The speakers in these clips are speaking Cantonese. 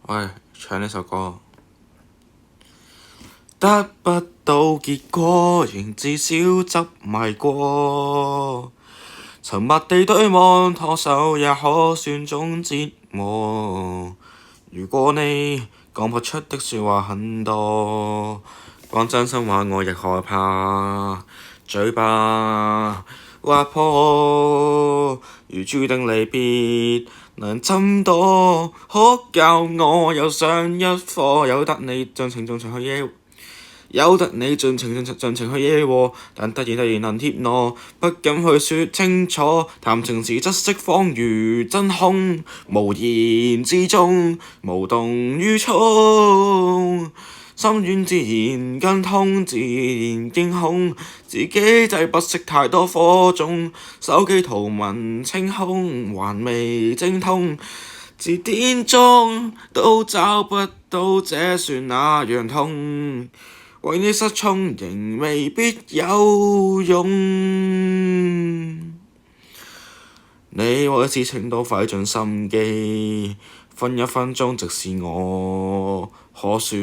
喂，唱呢首歌。得不到結果，仍至少執迷過。沉默地對望，拖手也可算種折磨。如果你講不出的説話很多，講真心話我亦害怕，嘴巴劃破。如注定離別能怎躲？可教我又上一課，由得你盡情去惹。由得你盡情去惹禍，但突然能貼我，不敢去説清楚。談情時則釋放如真空，無言之中無動於衷。心軟自然更痛，自然驚恐，自己擠不熄太多火種。手機圖文清空，還未精通，字典中都找不到，這算那樣痛。為你失聰仍未必有用，你每次情都費盡心機，分一分鐘直視我，可算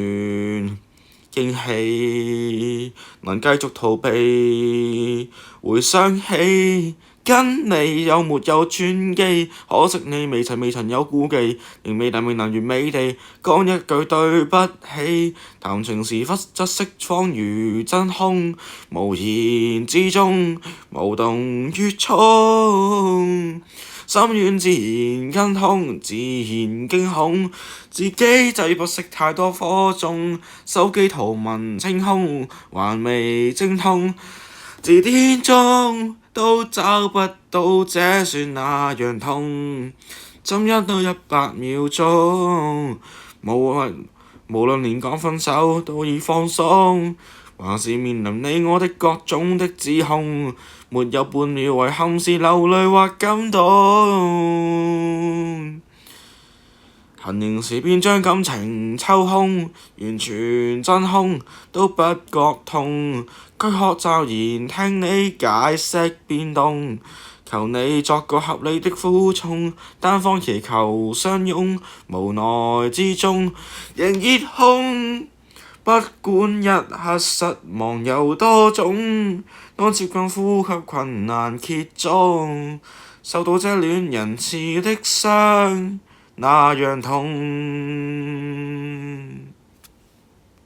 驚喜。能繼續逃避，回想起跟你有沒有轉機？可惜你未曾有顧忌，仍未能完美地講一句對不起。談情時忽則釋放如真空，無言之中無動於衷。心軟自然更痛，自然驚恐，自己擠不熄太多火種。手機圖文清空，還未精通，字典中都找不到，這算那樣痛。怎一都100秒鐘，無論連講分手都已放鬆，還是面臨你我的各種的指控，沒有半秒遺憾是流淚或感動。行刑時便將感情抽空，完全真空都不覺痛，軀殼驟然聽你解釋變動，求你作個合理的苦衷，單方祈求相擁，無奈之中仍熱控。不管一刻失望有多重，當接近呼吸困難竭中，受到這戀人刺的傷那樣痛。